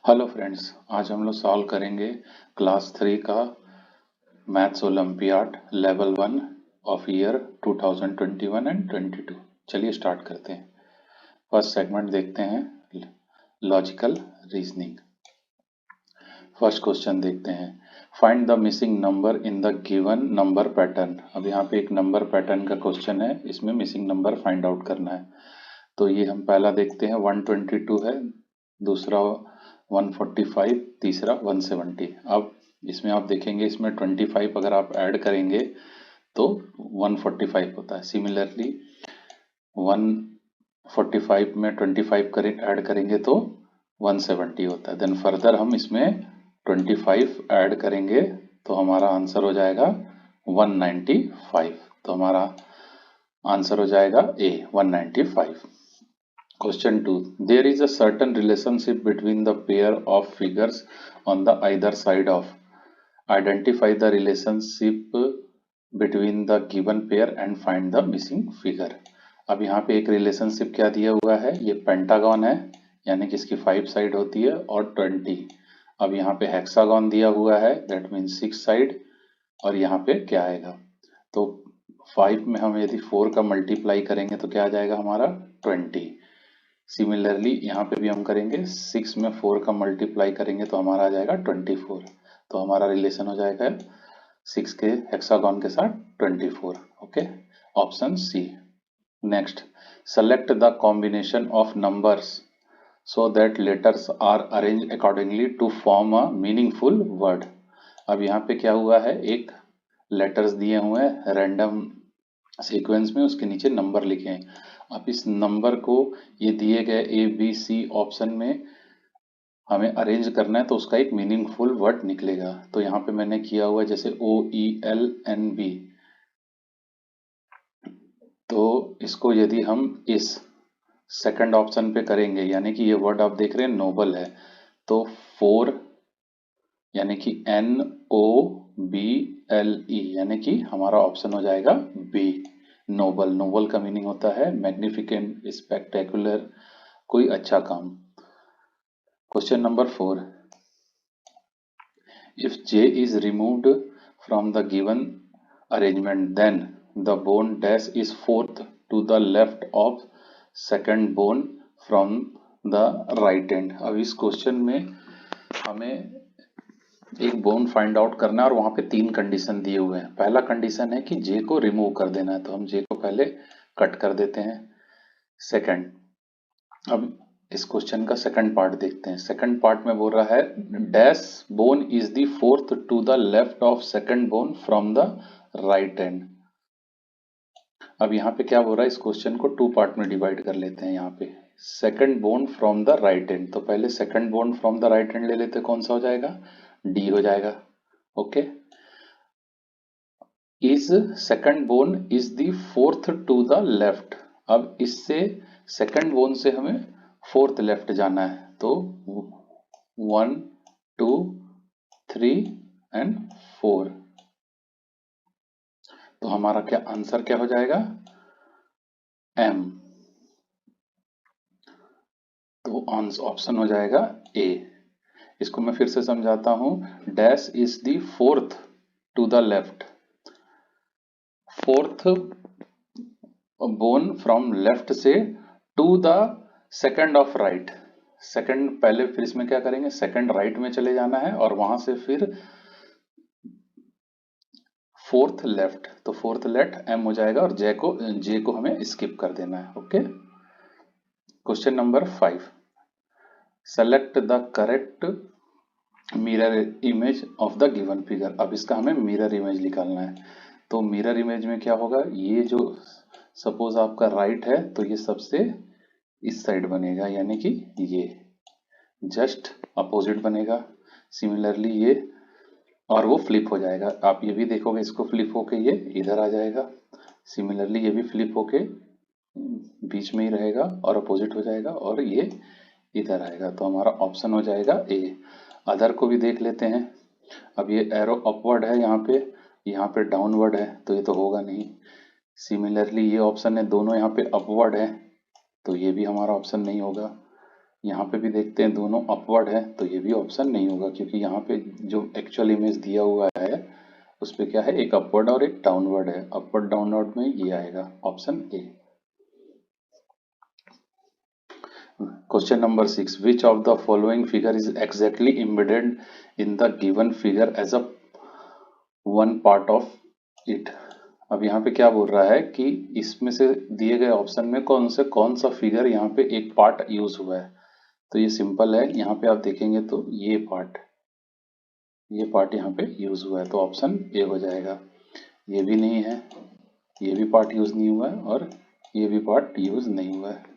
Hello friends, आज हम लोग सॉल्व करेंगे क्लास 3 का maths olympiad level 1 of year 2021 and 22। चलिए स्टार्ट करते हैं। फर्स्ट सेगमेंट देखते हैं, लॉजिकल रीजनिंग। फर्स्ट क्वेश्चन देखते हैं, find the missing number in the given number pattern. अब यहाँ पे एक नंबर पैटर्न का क्वेश्चन है, इसमें मिसिंग नंबर फाइंड आउट करना है। तो ये हम पहला देखते हैं, 122 है, दूसरा 145, तीसरा 170। अब इसमें आप देखेंगे, इसमें 25 अगर आप ऐड करेंगे तो 145 होता है। सिमिलरली 145 में 25 ऐड करेंगे तो 170 होता है। देन फर्दर हम इसमें 25 ऐड करेंगे तो हमारा आंसर हो जाएगा 195। तो हमारा आंसर हो जाएगा ए, 195। Question 2. There is a certain relationship between the pair of figures on the either side of. Identify the relationship between the given pair and find the missing figure. अब यहाँ पे एक रिलेशनशिप क्या दिया हुआ है, ये पेंटागन है, यानी कि इसकी 5 साइड होती है और 20। अब यहाँ पे हेक्सागन दिया हुआ है, दैट मीन्स 6 साइड, और यहाँ पे क्या आएगा, तो 5 में हम यदि 4 का मल्टीप्लाई करेंगे तो क्या आ जाएगा हमारा 20। सिमिलरली यहाँ पे भी हम करेंगे, 6 में 4 का मल्टीप्लाई करेंगे तो हमारा आ जाएगा 24। तो हमारा रिलेशन हो जाएगा 6 के हेक्सागन के साथ 24। Okay, option C. Next, select the combination of numbers so that letters are arrange accordingly to form a meaningful word. अब यहाँ पे क्या हुआ है, एक लेटर्स दिए हुए हैं रैंडम सीक्वेंस में, उसके नीचे नंबर लिखे हैं। अब इस नंबर को ये दिए गए ए बी सी ऑप्शन में हमें अरेंज करना है तो उसका एक मीनिंगफुल वर्ड निकलेगा। तो यहाँ पे मैंने किया हुआ है जैसे OELNB। तो इसको यदि हम इस सेकंड ऑप्शन पे करेंगे, यानी कि ये वर्ड आप देख रहे हैं नोबल है, तो 4 यानी कि NOBLE, यानी कि हमारा ऑप्शन हो जाएगा बी, नोबल। नोबल का मीनिंग होता है मैग्निफिकेंट, स्पेक्टेकुलर, कोई अच्छा काम। Question number 4, if J is removed from the given arrangement, then the bone dash is fourth to the left of second bone from the right hand। अब इस question में हमें एक बोन फाइंड आउट करना है और वहां पे 3 कंडीशन दिए हुए हैं। पहला कंडीशन है कि जे को रिमूव कर देना है, तो हम जे को पहले कट कर देते हैं। सेकंड, अब इस क्वेश्चन का सेकंड पार्ट देखते हैं। सेकंड पार्ट में बोल रहा है dash bone is the fourth to the left of second bone from the right hand. अब यहाँ पे क्या बोल रहा है, इस क्वेश्चन को 2 पार्ट में डिवाइड कर लेते हैं। यहाँ पे second bone from the right hand, तो पहले second bone from the right hand ले लेते हैं। कौन सा हो जाएगा, डी हो जाएगा। Okay, is second bone is the fourth to the left. अब इससे सेकंड बोन से हमें फोर्थ लेफ्ट जाना है, तो 1 2 3 एंड 4। तो हमारा क्या आंसर क्या हो जाएगा, एम। तो ऑप्शन हो जाएगा ए। इसको मैं फिर से समझाता हूं, dash is the fourth to the left, fourth bone from left से to the second of right. Second पहले, फिर इसमें क्या करेंगे, सेकंड राइट में चले जाना है और वहां से फिर फोर्थ लेफ्ट, तो फोर्थ लेफ्ट एम हो जाएगा और जे को हमें स्किप कर देना है। Okay, question number 5, select the correct mirror image of the given figure. अब इसका हमें मिरर इमेज निकालना है। तो मिरर इमेज में क्या होगा, ये जो सपोज आपका राइट है तो ये सबसे इस साइड बनेगा, यानी कि ये जस्ट अपोजिट बनेगा। सिमिलरली ये, और वो फ्लिप हो जाएगा। आप ये भी देखोगे, इसको फ्लिप होके ये इधर आ जाएगा। सिमिलरली ये भी फ्लिप होके बीच में ही रहेगा और अपोजिट हो जाएगा, और ये इधर आएगा। तो हमारा ऑप्शन हो जाएगा ए। अदर को भी देख लेते हैं। अब ये एरो अपवर्ड है, यहाँ पे डाउनवर्ड है, तो ये तो होगा नहीं। सिमिलरली ये ऑप्शन है, दोनों यहाँ पे अपवर्ड है तो ये भी हमारा ऑप्शन नहीं होगा। यहाँ पे भी देखते हैं दोनों अपवर्ड है तो ये भी ऑप्शन नहीं होगा, क्योंकि यहाँ पे जो एक्चुअल इमेज दिया हुआ है उस पे क्या है, एक अपवर्ड और एक डाउनवर्ड है। अपवर्ड डाउनवर्ड में ये आएगा option A. Question number 6, which of the following figure is exactly embedded in the given figure as a one part of it. अब यहाँ पे क्या बोल रहा है कि इसमें से दिए गए ऑप्शन में कौन सा फिगर यहाँ पे एक पार्ट यूज हुआ है। तो ये सिंपल है, यहाँ पे आप देखेंगे तो ये पार्ट यहाँ पे यूज हुआ है तो ऑप्शन ए हो जाएगा। ये भी नहीं है, ये भी पार्ट यूज नहीं हुआ है और ये भी पार्ट यूज नहीं हुआ है।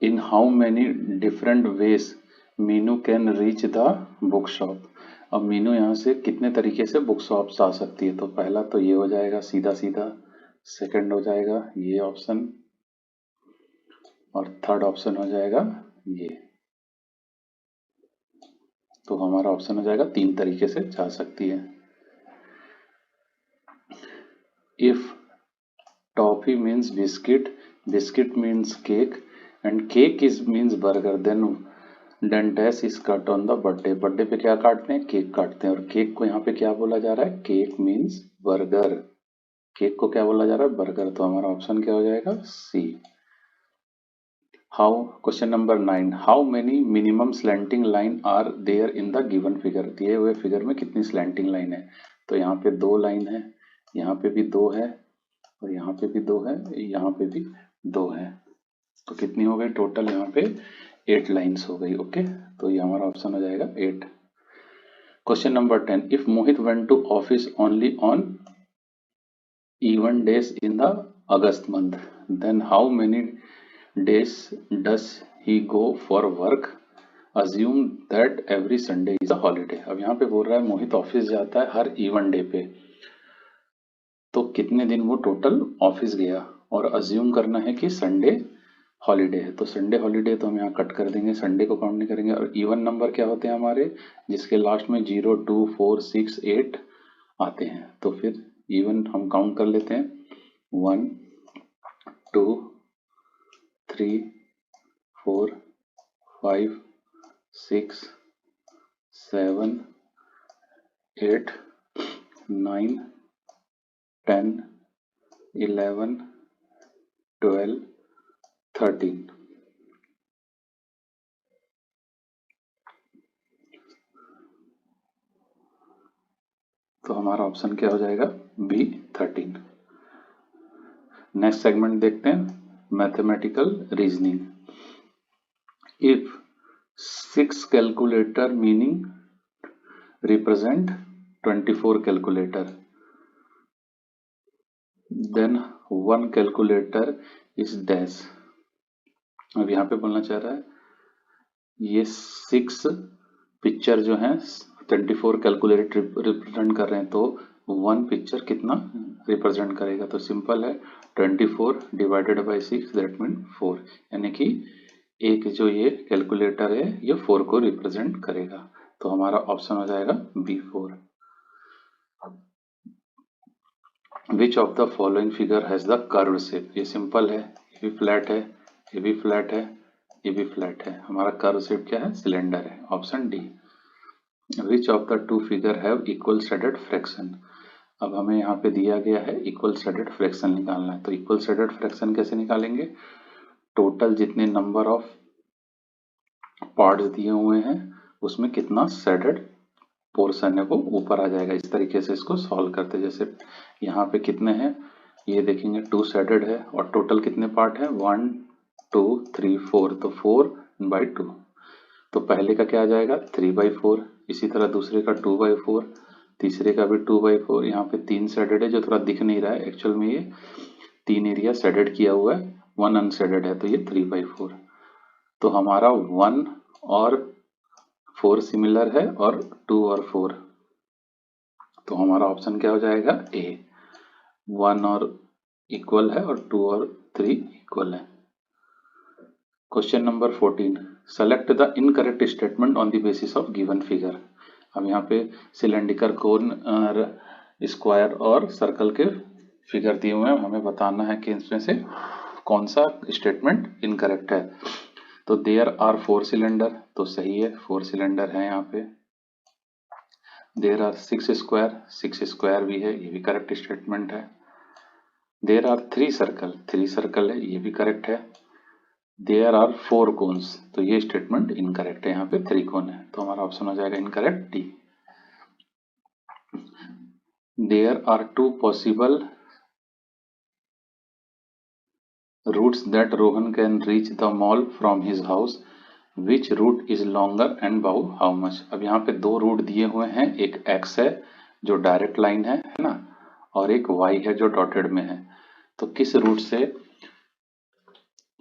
In how many different ways Meenu can reach the book shop. अब मीनू यहाँ से कितने तरीके से बुक शॉप आ सकती है, तो पहला तो ये हो जाएगा सीधा सीधा, सेकंड हो जाएगा ये ऑप्शन, और थर्ड ऑप्शन हो जाएगा ये। तो हमारा ऑप्शन हो जाएगा 3 तरीके से जा सकती है। If toffee means biscuit, biscuit means cake and cake is means burger, then dash is cut on the birthday. Birthday पे क्या काटते हैं, केक काटते हैं, और केक को यहाँ पे क्या बोला जा रहा है, केक मीन्स बर्गर। केक को क्या बोला जा रहा है, बर्गर। तो हमारा ऑप्शन क्या हो जाएगा, C. How, question number 9, how many minimum slanting line are there in the given figure. दिए हुए फिगर में कितनी स्लैंटिंग लाइन है, तो यहाँ पे 2 लाइन है, यहाँ पे भी 2 है, और यहाँ पे भी 2 है, यहाँ पे भी 2 है। तो कितनी हो गई टोटल, यहाँ पे 8 लाइन्स हो गई। ओके, तो ये हमारा ऑप्शन हो जाएगा 8। Question number 10, if Mohit went to office only on even days in the August month, then how many days does he go for work, assume that every Sunday is a holiday। अब यहाँ पे बोल रहा है मोहित office जाता है her even day पे, तो कितने दिन वो टोटल ऑफिस गया, और अज्यूम करना है कि संडे हॉलीडे है। तो संडे हॉलीडे तो हम यहाँ कट कर देंगे, संडे को काउंट नहीं करेंगे। और इवन नंबर क्या होते हैं हमारे, जिसके लास्ट में 0, 2, 4, 6, 8 आते हैं। तो फिर इवन हम काउंट कर लेते हैं, 1, 2, 3, 4, 5, 6, 7, 8, 9, 10, 11, 12, 13। तो हमारा ऑप्शन क्या हो जाएगा, बी 13। नेक्स्ट सेगमेंट देखते हैं, mathematical reasoning. If 6 calculator meaning represent 24 calculator, then 1 calculator is dash. अब यहाँ पे बोलना चाह रहा है ये 6 पिक्चर जो है 24 कैलकुलेटर रिप्रेजेंट कर रहे हैं, तो 1 पिक्चर कितना रिप्रेजेंट करेगा। तो सिंपल है, 24 डिवाइडेड बाई 6 दैट मीन 4, यानी कि एक जो ये कैलकुलेटर है ये 4 को रिप्रेजेंट करेगा। तो हमारा ऑप्शन हो जाएगा B4। Which of the following figure has the curve shape. ये सिंपल है, ये भी फ्लैट है, ये भी फ्लैट है, ये भी फ्लैट है। हमारा कर्व शेप क्या है, सिलेंडर है, option D. Which of the 2 figure have equal shaded fraction. अब हमें यहाँ पे दिया गया है इक्वल शेडेड फ्रैक्शन निकालना है। तो इक्वल शेडेड फ्रैक्शन कैसे निकालेंगे, टोटल जितने नंबर ऑफ पार्ट्स दिए हुए हैं उसमें कितना शेडेड पोर्शन है वो ऊपर आ जाएगा। इस तरीके से इसको सॉल्व करते हैं। जैसे यहाँ पे कितने हैं, ये देखेंगे 2 शेडेड है, और टोटल कितने पार्ट है, 1, 2, 3, 4, तो 4/2। तो पहले का क्या आ जाएगा, 3/4, इसी तरह दूसरे का 2/4, तीसरे का भी 2/4। यहाँ पे 3 शेडेड है जो थोड़ा दिख नहीं रहा है, एक्चुअल में ये 3 एरिया शेडेड किया हुआ है, 1 अनशेडेड है, तो ये 3/4। तो हमारा 1 और 4 सिमिलर है और 2 और 4, तो हमारा ऑप्शन क्या हो जाएगा, ए। 1 और इक्वल है और 2 और 3 इक्वल है। Question number 14, select the incorrect statement on the basis of given figure. अब यहाँ पे सिलेंड्रिकल कोन स्क्वायर और सर्कल के फिगर दिए हुए हैं, हमें बताना है कि इसमें से कौन सा स्टेटमेंट इनकरेक्ट है। तो देयर आर 4 सिलेंडर, तो सही है, 4 सिलेंडर है यहाँ पे। देयर आर 6 स्क्वायर, 6 स्क्वायर भी है, ये भी करेक्ट स्टेटमेंट है। देयर आर 3 सर्कल, 3 सर्कल है, ये भी करेक्ट है। देयर आर 4 कोन्स, तो ये स्टेटमेंट इनकरेक्ट है, यहाँ पे 3 कोन है, तो हमारा ऑप्शन हो जाएगा incorrect D. There are 2 possible routes that Rohan can reach the mall from his house. Which route is longer and by how much? अब यहाँ पे दो रूट दिए हुए हैं, एक x है जो डायरेक्ट लाइन है ना, और एक y है जो डॉटेड में है। तो किस रूट से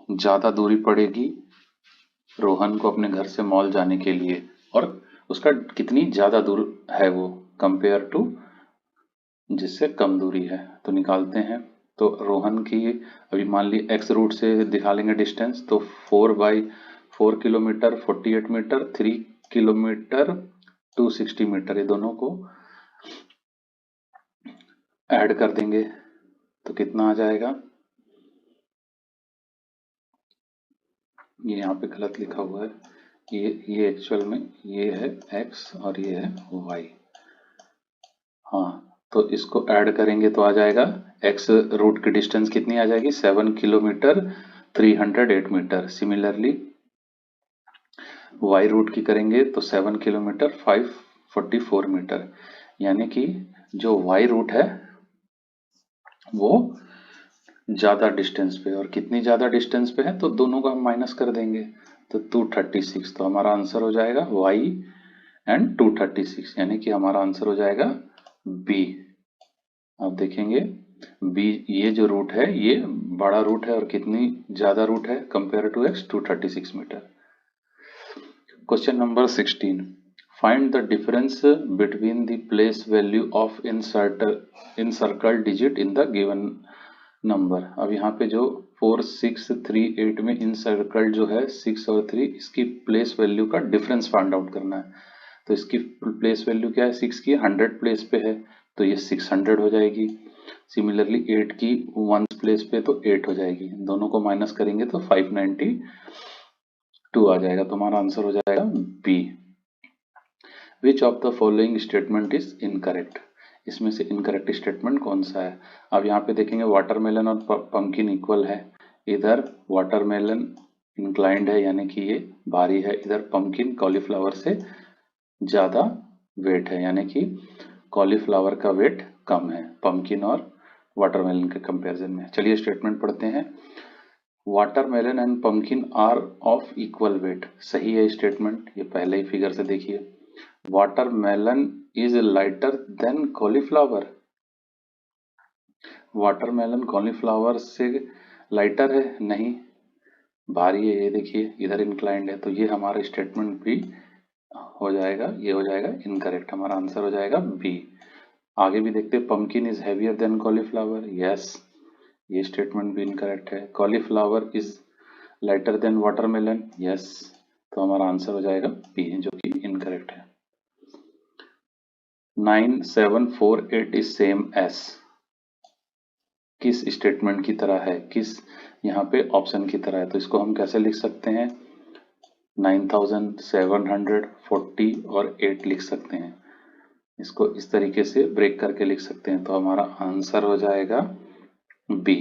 ज्यादा दूरी पड़ेगी रोहन को अपने घर से मॉल जाने के लिए, और उसका कितनी ज्यादा दूर है वो कंपेयर टू जिससे कम दूरी है, तो निकालते हैं। तो रोहन की अभी मान ली एक्स रूट से दिखा लेंगे डिस्टेंस, तो 4/4 किलोमीटर 48 मीटर, 3 किलोमीटर 260 मीटर, ये दोनों को ऐड कर देंगे तो कितना आ जाएगा। ये यहाँ पे गलत लिखा हुआ है, ये एक्चुअल में ये है x और ये है y। हाँ, तो इसको ऐड करेंगे तो आ जाएगा x रूट की डिस्टेंस कितनी आ जाएगी, 7 kilometre 308 metre. Similarly y route की करेंगे तो 7 किलोमीटर 544 मीटर, यानी कि जो y रूट है वो ज्यादा डिस्टेंस पे, और कितनी ज्यादा डिस्टेंस पे है तो दोनों का हम माइनस कर देंगे तो 236, तो हमारा आंसर हो जाएगा y एंड 236, यानी कि हमारा आंसर हो जाएगा b। अब देखेंगे b, ये जो रूट है ये बड़ा रूट है और कितनी ज्यादा रूट है compare to x, 236 metre. Question number 16, find the difference between the place value of encircled digit in the given number. अब यहाँ पे जो 4 6 3 8 में इनसर्कल्ड जो है 6 और 3, इसकी प्लेस वैल्यू का डिफरेंस फाइंड आउट करना है। तो इसकी प्लेस वैल्यू क्या है, 6 की 100 प्लेस पे है तो ये 600 हो जाएगी। सिमिलरली 8 की 1 प्लेस पे तो 8 हो जाएगी, दोनों को माइनस करेंगे तो 592 आ जाएगा, तो हमारा आंसर हो जाएगा B. Which of the following statement is incorrect, इसमें से इनकरेक्ट स्टेटमेंट कौन सा है। अब यहाँ पे देखेंगे वाटरमेलन और पंकिन इक्वल है, इधर वाटरमेलन इंक्लाइंड है यानी कि ये भारी है, इधर पंकिन कॉलीफ्लावर से ज्यादा वेट है, यानी कि कॉलीफ्लावर का वेट कम है पंकिन और वाटरमेलन के कंपैरिजन में। चलिए स्टेटमेंट पढ़ते हैं। Watermelon and pumpkin are of equal weight, सही है स्टेटमेंट, ये पहले ही फिगर से देखिए। Watermelon is lighter than cauliflower, watermelon cauliflower से लाइटर है, नहीं भारी है, ये देखिए इधर इंक्लाइंड है, तो ये हमारा स्टेटमेंट भी हो जाएगा, ये हो जाएगा इनकरेक्ट, हमारा आंसर हो जाएगा बी। आगे भी देखते हैं, pumpkin is heavier than cauliflower, yes ये स्टेटमेंट भी इनकरेक्ट है। Cauliflower is lighter then watermelon, yes, तो हमारा आंसर हो जाएगा बी जो कि इनकरेक्ट है। 9748 इज सेम एस, किस स्टेटमेंट की तरह है, किस यहाँ पे ऑप्शन की तरह है, तो इसको हम कैसे लिख सकते हैं, 9740 और 8 लिख सकते हैं, इसको इस तरीके से ब्रेक करके लिख सकते हैं, तो हमारा आंसर हो जाएगा B.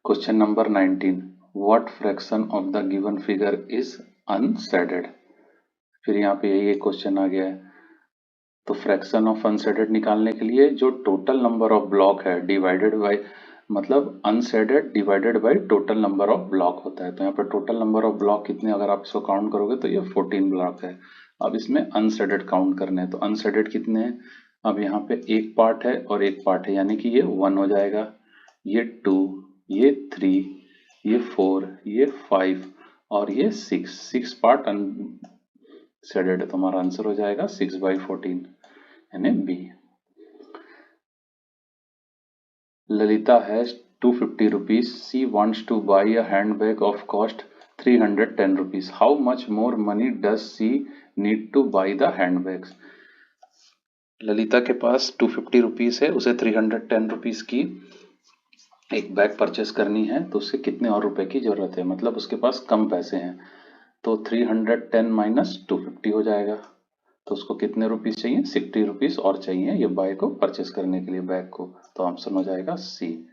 Question number 19, what fraction of the given figure is unshaded. फिर यहाँ पे यही एक क्वेश्चन आ गया है, तो फ्रैक्शन ऑफ अनशेडेड निकालने के लिए जो टोटल नंबर ऑफ ब्लॉक है डिवाइडेड बाय, मतलब unshielded divided by total number of block होता है, तो यहाँ पर टोटल नंबर ऑफ ब्लॉक कितने, अगर आप इसको काउंट करोगे तो ये 14 ब्लॉक है। अब इसमें अनशेडेड काउंट करने हैं, तो अनशेडेड कितने हैं, अब यहाँ पे एक पार्ट है और एक पार्ट है, यानी कि ये 1 हो जाएगा, ये 2, ये 3, ये 4, ये 5 और ये 6 पार्ट अनशेडेड है, तो हमारा आंसर हो जाएगा 6/14 यानी B. Lalita has 250 rupees. She wants to buy a handbag of cost 310 rupees. How much more money does she need to buy the handbags? Lalita के पास 250 रुपीज है, उसे 310 रुपीज की एक बैग परचेस करनी है, तो उसे कितने और रुपए की जरूरत है, मतलब उसके पास कम पैसे हैं। तो 310 माइनस 250 हो जाएगा, तो उसको कितने रुपीस चाहिए, 60 रुपीज और चाहिए ये बैग को परचेस करने के लिए, बैग को। तो ऑप्शन हो जाएगा C.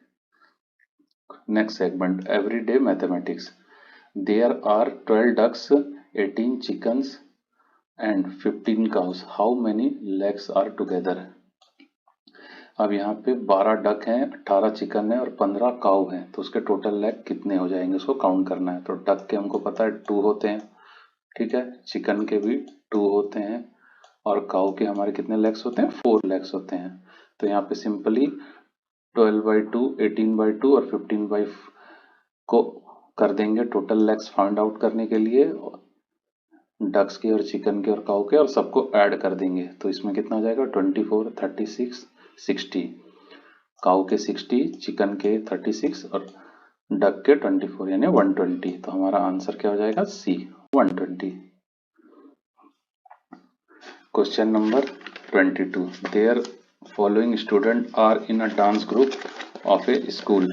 Next segment, everyday mathematics. There are 12 ducks, 18 chickens and 15 cows. How many legs are together? अब यहाँ पे 12 डक हैं, 18 चिकन है और 15 काऊ हैं, तो उसके टोटल लेग कितने हो जाएंगे, उसको काउंट करना है। तो डक के हमको पता है 2 होते हैं, ठीक है, चिकन के भी 2 होते हैं और काऊ के हमारे कितने लेग्स होते हैं, 4 लेग्स होते हैं। तो यहाँ पे सिंपली 12/2, 18/2 और 15/2 को कर देंगे टोटल लेग्स फाइंड आउट करने के लिए, डक्स के और चिकन के और काऊ के, और सबको ऐड कर देंगे। तो इसमें कितना हो जाएगा, 24, 36, 60। काऊ के 60, चिकन के 36 और डक के 24 यानी 120। तो हमारा आंसर क्या हो जाएगा, C 120। Question number 22, there following student are in a dance group of a school.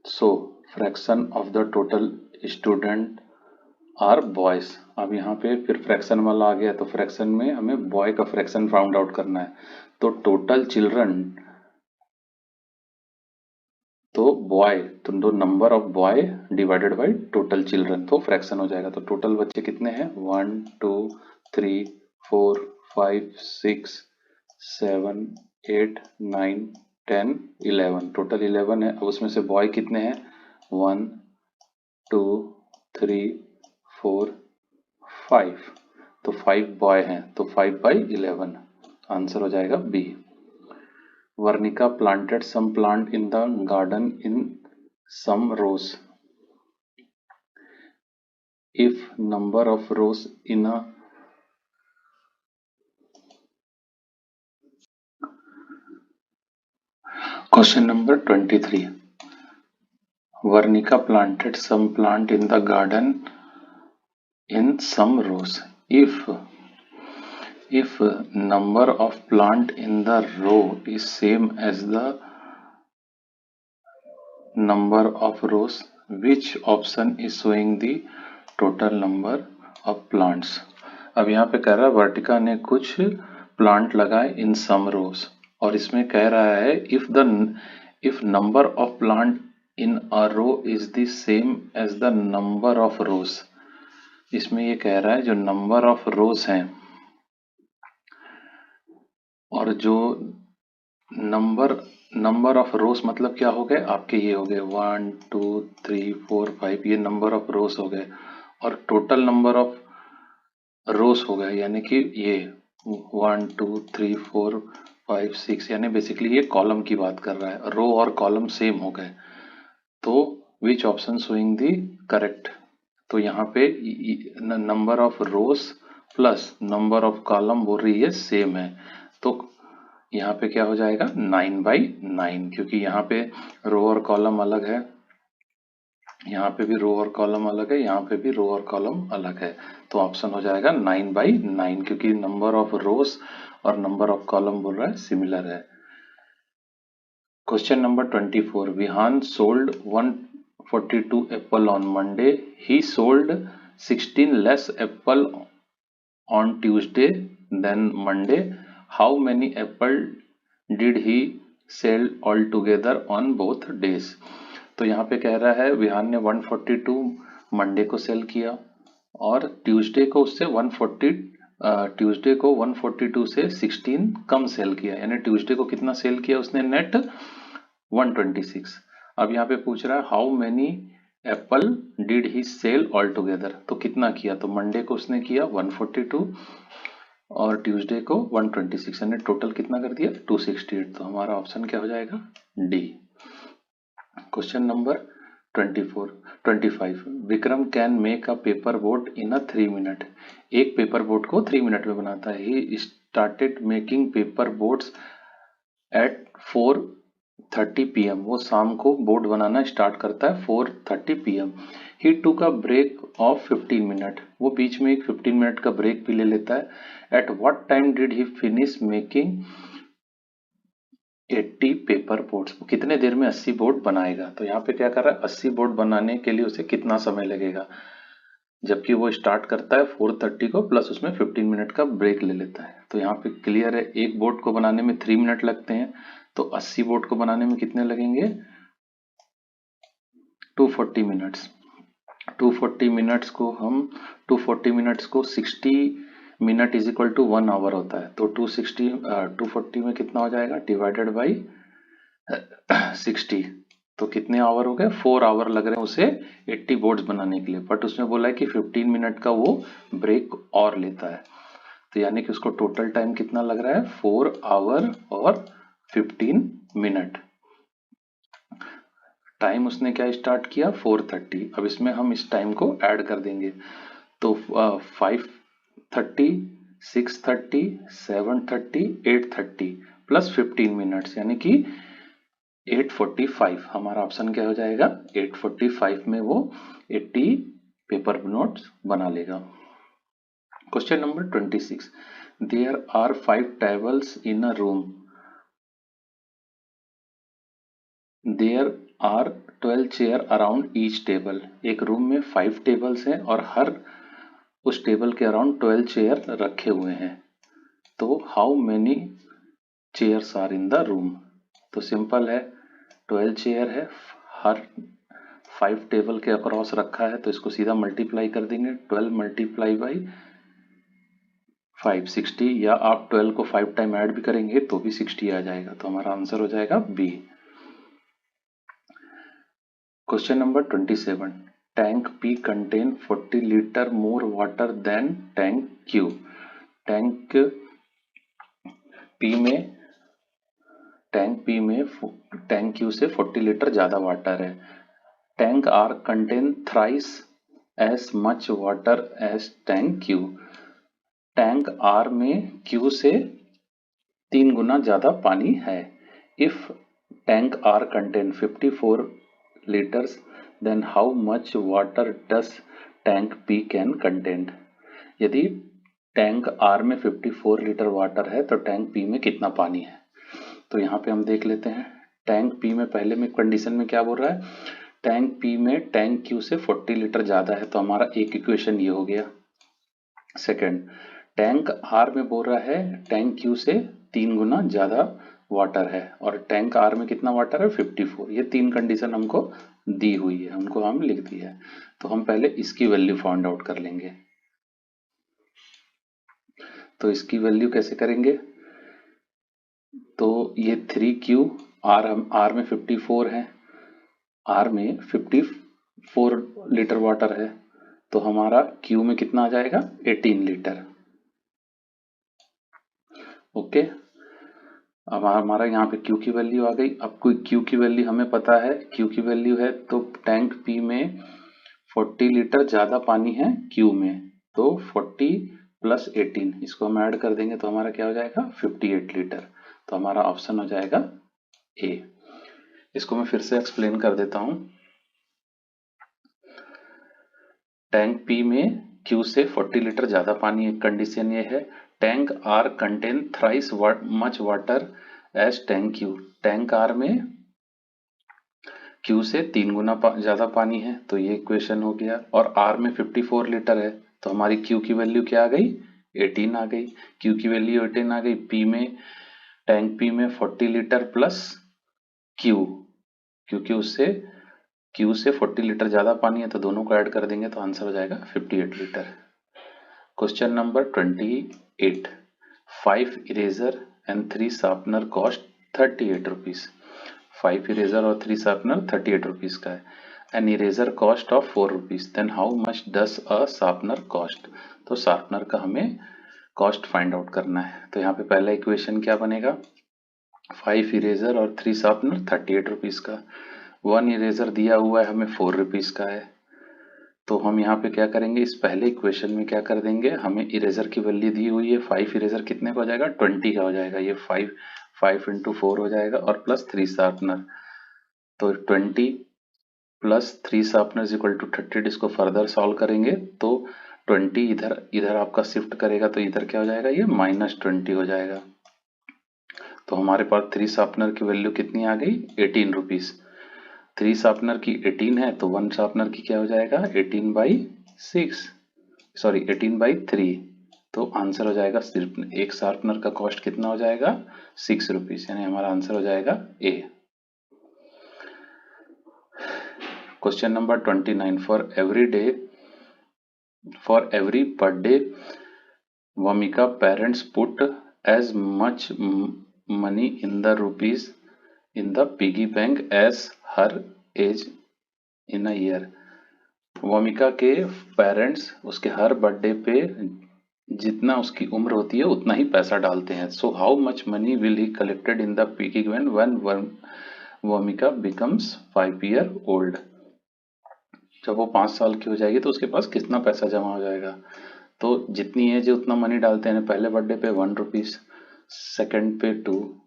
So fraction of the total student are boys. अब यहाँ पे फिर फ्रैक्शन वाला आ गया, तो फ्रैक्शन में हमें बॉय का फ्रैक्शन फाउंड आउट करना है। तो टोटल चिल्ड्रन, तो बॉय, तो दो number of boy divided by total children, तो फ्रैक्शन हो जाएगा। तो टोटल बच्चे कितने हैं, 1 2 3 4 5 6 7 8 9 10 11, टोटल 11 है। अब उसमें से बॉय कितने हैं, 1 2 3 4 5, तो 5 बॉय हैं, तो 5/11 आंसर हो जाएगा B. Varnika planted some plant in the garden in some rows. If number of rows in a question number 23, Varnika planted some plant in the garden in some rows. If number of plant in the row is same as the number of rows, which option is showing the total number of plants? अब यहाँ पे कह रहा है वर्टिका ने कुछ plant लगाए इन some रोज, और इसमें कह रहा है if number of plant in a row is the same as the number of rows. इसमें ये कह रहा है जो नंबर ऑफ रोज हैं और जो नंबर ऑफ रोज मतलब क्या हो गए आपके, ये हो गए 1 2 3 4 5, ये नंबर ऑफ रोज हो गए, और टोटल नंबर ऑफ रोज हो गए यानी कि ये 1 2 3 4 5 6, यानी बेसिकली ये कॉलम की बात कर रहा है, रो और कॉलम सेम हो गए। तो which option showing the correct, तो यहाँ पे number of rose plus number of column बोल रही है सेम है, तो यहाँ पे क्या हो जाएगा 9/9, क्योंकि यहाँ पे रो और कॉलम अलग है, यहाँ पे भी रो और कॉलम अलग है, यहाँ पे भी रो और कॉलम अलग है, तो ऑप्शन हो जाएगा 9/9, क्योंकि नंबर ऑफ रोज और नंबर ऑफ कॉलम बोल रहा है सिमिलर है। Question number 24, Vihan sold 142 apple on Monday, he sold 16 less apple on Tuesday than Monday. How many apple did he sell altogether on both days? तो यहाँ पे कह रहा है विहान ने 142 मंडे को सेल किया और ट्यूसडे को उससे 142 से 16 कम सेल किया, यानी ट्यूसडे को कितना सेल किया उसने नेट 126। अब यहाँ पे पूछ रहा है how many apple did he sell all together, तो कितना किया, तो मंडे को उसने किया 142 और ट्यूसडे को 126, यानी टोटल कितना कर दिया 268, तो हमारा ऑप्शन क्या हो जाएगा D. Question number 25, Vikram can make a paper boat in a 3 minute, एक पेपर बोट को 3 मिनट में बनाता है। He started making paper boats at 4 4:30 PM, वो शाम को बोर्ड बनाना स्टार्ट करता है 4:30 PM। ही टूक अ ब्रेक ऑफ 15 मिनट, वो बीच में एक 15 मिनट का ब्रेक भी ले लेता है। At what time did he finish making 80 paper boards, वो कितने देर में 80 बोर्ड बनाएगा। तो यहाँ पे क्या कर रहा है, 80 बोर्ड बनाने के लिए उसे कितना समय लगेगा, जबकि वो स्टार्ट करता है 4:30 को, प्लस उसमें 15 मिनट का ब्रेक ले लेता है। तो यहाँ पे क्लियर है, एक बोर्ड को बनाने में 3 मिनट लगते हैं, तो 80 बोर्ड को बनाने में कितने लगेंगे, 240 मिनट्स। 240 मिनट्स को हम 240 मिनट्स को 60 minute is equal to 1 hour होता है। तो 240 में कितना हो जाएगा, डिवाइडेड बाई 60, तो कितने आवर हो गए, 4 आवर लग रहे हैं उसे 80 बोर्ड्स बनाने के लिए। बट उसमें बोला है कि 15 मिनट का वो ब्रेक और लेता है, तो यानी कि उसको टोटल टाइम कितना लग रहा है, 4 आवर और 15 मिनट। टाइम उसने क्या स्टार्ट किया, 4:30। अब इसमें हम इस टाइम को ऐड कर देंगे, तो 5:30, 6:30, 7:30, 8:30 प्लस 15 मिनट्स, यानी कि 8:45। हमारा ऑप्शन क्या हो जाएगा, 8:45 में वो 80 पेपर नोट्स बना लेगा। Question number 26, there are 5 tables in a room, there are 12 chair around each table. एक रूम में 5 टेबल्स हैं और हर उस टेबल के अराउंड 12 चेयर रखे हुए हैं, तो how many chairs are in the room. तो सिंपल है, 12 चेयर है, हर 5 टेबल के अक्रॉस रखा है, तो इसको सीधा मल्टीप्लाई कर देंगे, 12 मल्टीप्लाई बाई 5, 60, या आप 12 को 5 टाइम ऐड भी करेंगे तो भी 60 आ जाएगा। तो हमारा आंसर हो जाएगा B. Question number 27, tank P contain 40 litre more water than tank Q। Tank P में टैंक Q से 40 लीटर ज्यादा वाटर है। Tank R contain thrice as much water as tank Q। Tank R में Q से 3 गुना ज्यादा पानी है। If tank R contain 54 litres then how much water does tank P can contain. यदि टैंक R में 54 लीटर वाटर है तो टैंक P में कितना पानी है। तो यहाँ पे हम देख लेते हैं, टैंक P में पहले में कंडीशन में क्या बोल रहा है, टैंक P में टैंक Q से 40 लीटर ज्यादा है, तो हमारा एक इक्वेशन ये हो गया। सेकंड, टैंक R में बोल रहा है टैंक Q से 3 गुना ज्यादा वाटर है, और टैंक R में कितना वाटर है, 54। ये 3 कंडीशन हमको दी हुई है, हमको हम लिख दी है। तो हम पहले इसकी वैल्यू फाइंड आउट कर लेंगे। तो इसकी वैल्यू कैसे करेंगे, तो ये 3Q, R में 54 है, R में 54 लीटर वाटर है, तो हमारा Q में कितना आ जाएगा, 18 लीटर। ओके, अब हमारा यहाँ पे Q की वैल्यू आ गई। अब कोई Q की वैल्यू हमें पता है, Q की वैल्यू है, तो टैंक P में 40 लीटर ज्यादा पानी है Q में, तो 40 प्लस 18 इसको हम ऐड कर देंगे, तो हमारा क्या हो जाएगा, 58 लीटर। तो हमारा ऑप्शन हो जाएगा ए। इसको मैं फिर से एक्सप्लेन कर देता हूं। टैंक P में Q से 40 लीटर ज्यादा पानी, एक कंडीशन ये है। Tank R contain thrice much water as tank Q। Tank R में Q से 3 गुना ज्यादा पानी है, तो ये इक्वेशन हो गया। और R में 54 लीटर है, तो हमारी Q की वैल्यू क्या आ गई, 18 आ गई। Q की वैल्यू 18 आ गई। P में टैंक P में 40 लीटर प्लस Q, क्योंकि उससे Q से 40 लीटर ज्यादा पानी है, तो दोनों को ऐड कर देंगे, तो आंसर हो जाएगा 58 litre. Question number 28, 5 eraser and 3 sharpener cost 38 rupees. 5 eraser और 3 शार्पनर 38 रुपीज का है। An eraser cost of 4 rupees, then how much does a sharpener cost. तो शार्पनर का हमें कॉस्ट फाइंड आउट करना है। तो यहाँ पे पहला इक्वेशन क्या बनेगा, 5 इरेजर और 3 शार्पनर 38 रुपीज का। 1 इरेजर दिया हुआ है हमें 4 रुपीज का है, तो हम यहाँ पे क्या करेंगे, इस पहले इक्वेशन में क्या कर देंगे, हमें इरेजर की वैल्यू दी हुई है 5 इरेजर कितने का हो जाएगा, 20 का हो जाएगा। ये 5 5 इंटू 4 हो जाएगा और प्लस 3 शार्पनर, तो 20 plus 3 sharpener is equal to 30। इसको फर्दर सॉल्व करेंगे तो 20 इधर इधर आपका शिफ्ट करेगा तो इधर क्या हो जाएगा, ये -20 हो जाएगा। तो हमारे पास 3 शार्पनर की वैल्यू कितनी आ गई, 18 रुपीज। 3 शार्पनर की 18 है तो 1 शार्पनर की क्या हो जाएगा, 18/6, सॉरी 18/3। तो आंसर हो जाएगा सिर्फ एक शार्पनर का कॉस्ट कितना हो जाएगा, 6 रुपीज, यानी हमारा आंसर हो जाएगा A. Question number 29, for every birthday Vamika parents put as much money in the rupees in the piggy bank as her age in a year। Vomica के पेरेंट्स उसके हर बर्थडे पे जितना उसकी उम्र होती है उतना ही पैसा डालते हैं। So how much money will he collected in the piggy bank when Vamika becomes 5 year old. जब वो 5 साल की हो जाएगी तो उसके पास कितना पैसा जमा हो जाएगा। तो जितनी एज है उतना मनी डालते हैं। पहले बर्थडे पे 1 रुपीज, सेकेंड पे 2,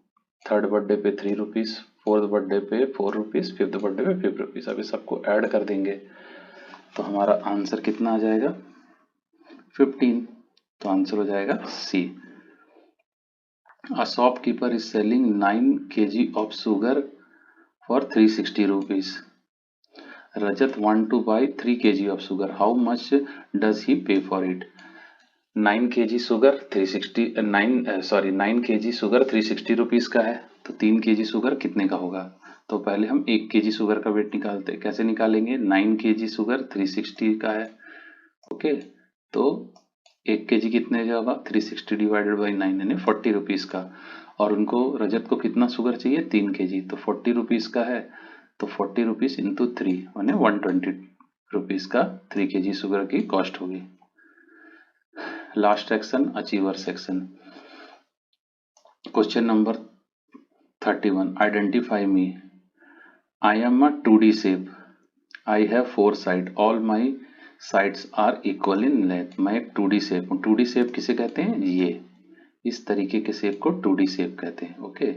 थर्ड बर्थडे पे 3 रुपीज, फोर्थ बर्थडे पे 4 रुपीज, फिफ्थ बर्थडे पे 5 रुपीज। अभी सबको ऐड कर देंगे तो हमारा आंसर कितना आ जाएगा, 15। तो आंसर हो जाएगा C. A shopkeeper is selling 9 kg of sugar for 360 rupees. Rajat want to buy 3 kg of sugar. How much does he pay for it? 9 kg sugar 9 kg sugar 360 rupees का है, तो 3 kg sugar कितने का होगा। तो पहले हम 1 kg sugar का वेट निकालते हैं। कैसे निकालेंगे, 9 kg शुगर 360 का है, ओके। तो 1 kg कितने का होगा, 360 डिवाइडेड बाई 9 यानी 40 रुपीज का। और उनको रजत को कितना शुगर चाहिए, 3 kg, तो 40 रुपीज का है, तो 40 रुपीज इंटू 3 यानी 120 रुपीज का 3 kg शुगर की कॉस्ट होगी। Last section achiever section. Question number 31, identify me. I am a 2D shape, I have 4 side, all my sides are equal in length. मैं एक 2D शेप हूँ। 2D shape किसे कहते हैं, ये इस तरीके के शेप को 2D शेप कहते हैं, ओके।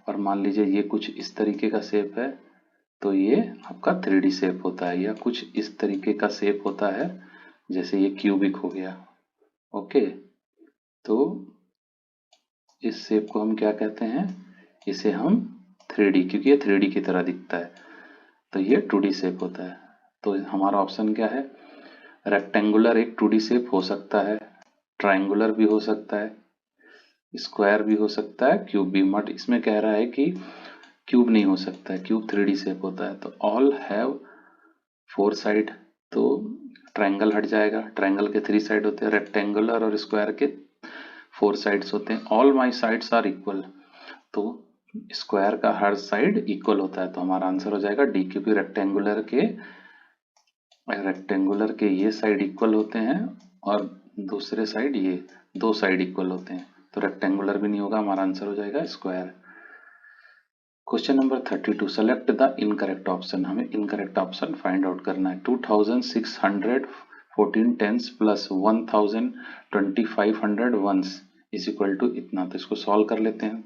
और मान लीजिए ये कुछ इस तरीके का शेप है तो ये आपका 3D शेप होता है, या कुछ इस तरीके का शेप होता है जैसे ये क्यूबिक हो गया, ओके। तो इस शेप को हम क्या कहते हैं, इसे हम 3D, क्योंकि ये 3D की तरह दिखता है, तो ये 2D शेप होता है। तो हमारा ऑप्शन क्या है, रेक्टेंगुलर एक 2D शेप हो सकता है, ट्रायंगुलर भी हो सकता है, स्क्वायर भी हो सकता है, क्यूब भी। बट इसमें कह रहा है कि क्यूब नहीं हो सकता है, क्यूब 3D शेप होता है। तो ऑल हैव 4 साइड, तो ट्रायंगल हट जाएगा, ट्रायंगल के 3 साइड होते हैं, रेक्टेंगुलर और स्क्वायर के 4 साइड्स होते हैं। All my sides are equal, तो स्क्वायर का हर साइड इक्वल होता है, तो हमारा आंसर हो जाएगा डी, क्योंकि रेक्टेंगुलर के ये साइड इक्वल होते हैं और दूसरे साइड ये 2 साइड इक्वल होते हैं, तो रेक्टेंगुलर भी नहीं होगा, हमारा आंसर हो जाएगा square. Question number 32, select the incorrect option. हमें इनकरेक्ट ऑप्शन फाइंड आउट करना है। 2614 tens plus 1025 ones is equal to इतना। तो इसको सॉल्व कर लेते हैं।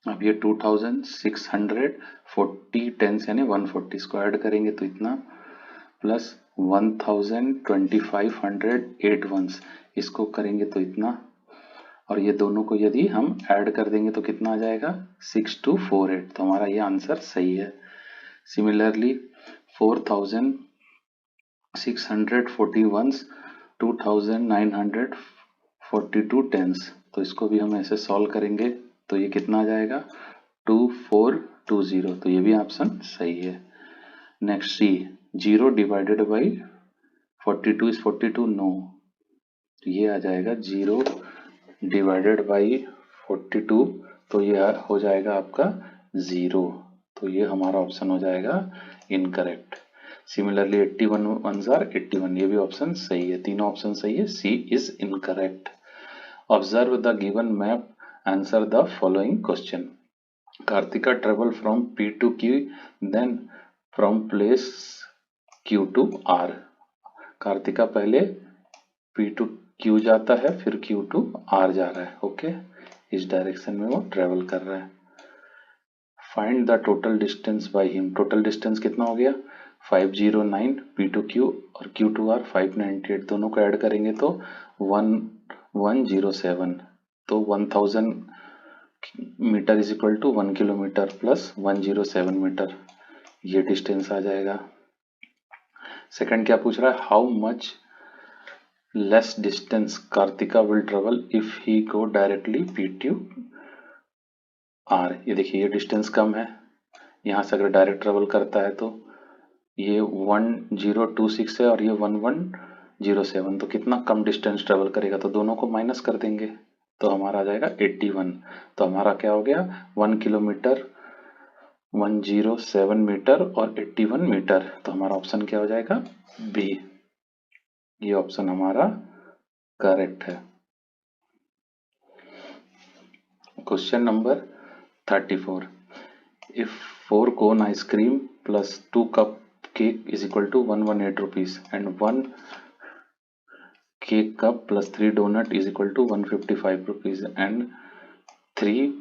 अब ये 2640 टेंस यानी 140, इसको ऐड करेंगे तो इतना, प्लस 1025 वंस, इसको करेंगे तो इतना, और ये दोनों को यदि हम ऐड कर देंगे तो कितना आ जाएगा, 6248। तो हमारा ये आंसर सही है। सिमिलरली 4641 2942 टेंस, तो इसको भी हम ऐसे सॉल्व करेंगे तो ये कितना आ जाएगा, 2420। तो ये भी ऑप्शन सही है। Next C, 0 divided by 42 is 42, no, तो ये आ जाएगा 0 डिवाइडेड बाई 42, तो ये हो जाएगा आपका 0, तो ये हमारा ऑप्शन हो जाएगा इनकरेक्ट। सिमिलरली 81 वंस आर 81, ये भी ऑप्शन सही है, तीनों ऑप्शन सही है, C is incorrect. Observe the given map, answer the following question. Kartika travel from P to Q, then from place Q to R। Kartika पहले P to Q जाता है, फिर Q to R जा रहा है, ओके। इस डायरेक्शन में वो ट्रेवल कर रहा है। Find the total distance by him, total distance कितना हो गया 509 P2Q और Q2R 598, दोनों को ऐड करेंगे तो 1107, तो 1000 metre is equal to 1 kilometre plus 107 metre, ये डिस्टेंस आ जाएगा। सेकंड क्या पूछ रहा है, how much less distance Kartika will travel if he go directly P2R। ये देखिए ये डिस्टेंस कम है, यहाँ से अगर डायरेक्ट ट्रेवल करता है तो ये 1026 है और ये 1107, तो कितना कम डिस्टेंस ट्रेवल करेगा, तो दोनों को माइनस कर देंगे तो हमारा आ जाएगा 81। तो हमारा क्या हो गया 1 किलोमीटर 107 मीटर और 81 मीटर, तो हमारा ऑप्शन क्या हो जाएगा बी, ये ऑप्शन हमारा करेक्ट है। Question number 34, if 4 cone ice cream plus 2 cup cake is equal to 118 rupees and 1 cake cup plus 3 donut is equal to 155 rupees and 3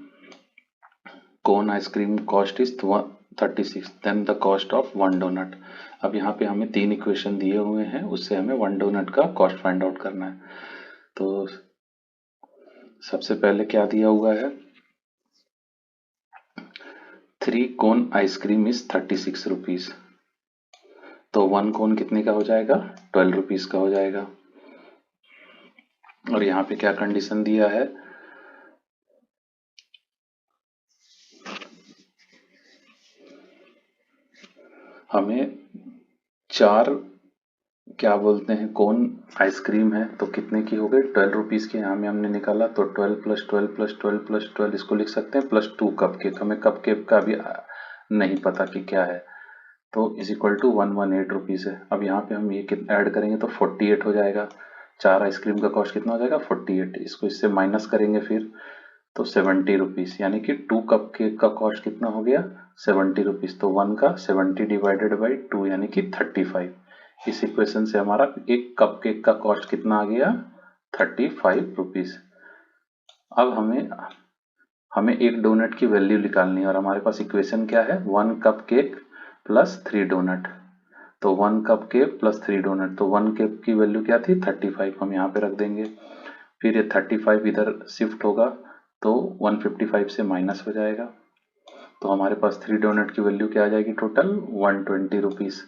cone ice cream cost is 36, then the cost of 1 donut। अब यहाँ पे हमें 3 equation दिए हुए हैं, उससे हमें 1 donut का कॉस्ट फाइंड आउट करना है। तो सबसे पहले क्या दिया हुआ है 3 कोन आइसक्रीम इज 36 रुपीज, तो 1 कोन कितने का हो जाएगा 12 रुपीज का हो जाएगा। और यहाँ पे क्या कंडीशन दिया है हमें 4 क्या बोलते हैं कोन आइसक्रीम है, तो कितने की हो गई 12 रुपीज की, यहाँ में हमने निकाला तो 12 प्लस 12 प्लस 12 प्लस 12 इसको लिख सकते हैं प्लस 2 कप केक, हमें कप केक का भी नहीं पता कि क्या है, तो इज इक्वल टू 118 रुपीज है। अब यहाँ पे हम ये कितना ऐड करेंगे तो 48 हो जाएगा, 4 आइसक्रीम का कॉस्ट कितना हो जाएगा 48, इसको इससे माइनस करेंगे फिर तो 70 रुपीज, यानी कि 2 कप केक का कॉस्ट कितना हो गया 70 रुपीज, तो 1 का 70 डिवाइडेड बाई 2 यानी कि 35। इस इक्वेशन से हमारा एक कप केक का कॉस्ट कितना आ गया 35 रुपीज। अब हमें एक डोनट की वैल्यू निकालनी है और हमारे पास इक्वेशन क्या है 1 कप केक प्लस 3 डोनट, तो 1 कप केक प्लस 3 डोनट, तो 1 केक की वैल्यू क्या थी 35, हम यहाँ पे रख देंगे, फिर ये 35 इधर शिफ्ट होगा तो 155 से माइनस हो जाएगा, तो हमारे पास 3 डोनट की वैल्यू क्या आ जाएगी टोटल 120 रुपीज,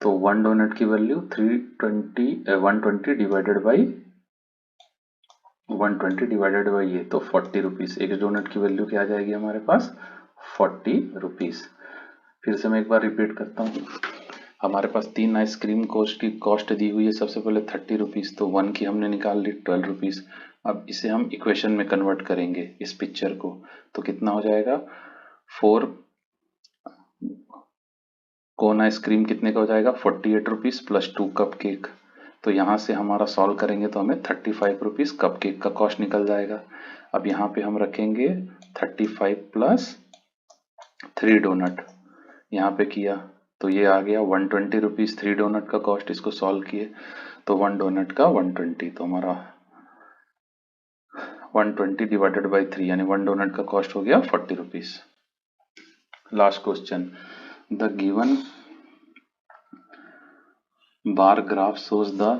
तो 1 डोनट की वैल्यू 120 डिवाइडेड बाई ये तो 40 रुपीज, एक डोनट की वैल्यू क्या आ जाएगी हमारे पास 40 रुपीज। फिर से मैं एक बार रिपीट करता हूँ, हमारे पास 3 आइसक्रीम की कॉस्ट दी हुई है, सबसे पहले 30 रुपीज, तो 1 की हमने निकाल ली 12 रुपीज। अब इसे हम इक्वेशन में कन्वर्ट करेंगे इस पिक्चर को, तो कितना हो जाएगा 4 कोन आइसक्रीम कितने का हो जाएगा 48 रुपीज प्लस 2 कप केक, तो यहाँ से हमारा सॉल्व करेंगे तो हमें 35 रुपीज कप केक का कॉस्ट निकल जाएगा। अब यहाँ पे हम रखेंगे 35 प्लस 3 डोनट, यहाँ पे किया तो ये आ गया 120 रुपीज 3 डोनट का कॉस्ट, इसको सॉल्व किए तो 1 डोनट का 120, तो हमारा 120 डिवाइडेड बाई 3 यानी 1 डोनट का कॉस्ट हो गया 40 rupees. Last question, the given bar graph shows the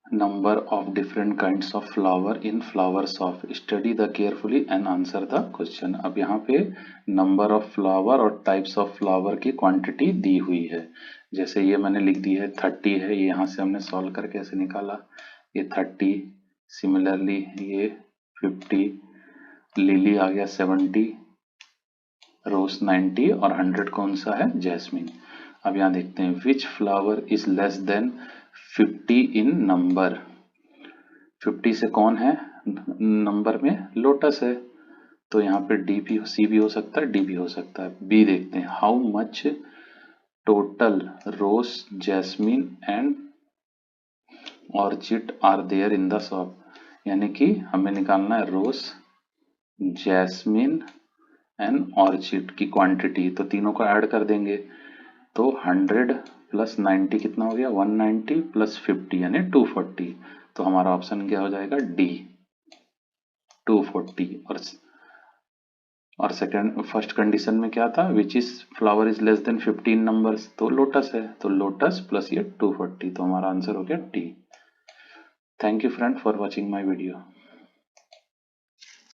number of different kinds of flower in flower shop, study the carefully and answer the question। अब यहाँ पे नंबर ऑफ फ्लावर और types of flower की quantity दी हुई है, जैसे ये मैंने लिख दी है 30 है, ये यहाँ से हमने सॉल्व करके ऐसे निकाला ये 30, सिमिलरली ये 50, लिली आ गया 70, रोज 90 और 100 कौन सा है जैस्मिन। अब यहाँ देखते हैं विच flower is less than 50 in number, 50 से कौन है नंबर में लोटस है, तो यहाँ पे डी भी सी भी हो सकता है डी भी हो सकता है। बी देखते हैं, how much total rose jasmine and orchid are there in the shop, यानी कि हमें निकालना है रोज जैस्मिन एंड ऑर्चिड की क्वांटिटी, तो तीनों को ऐड कर देंगे तो 100 प्लस 90 कितना हो गया 190 प्लस 50 यानी 240, तो हमारा ऑप्शन क्या हो जाएगा, डी 240। और सेकंड फर्स्ट कंडीशन में क्या था, which is flower is less than 15 numbers, तो लोटस है, तो लोटस प्लस ये 240, तो हमारा आंसर हो गया D. Thank you friend for watching my video.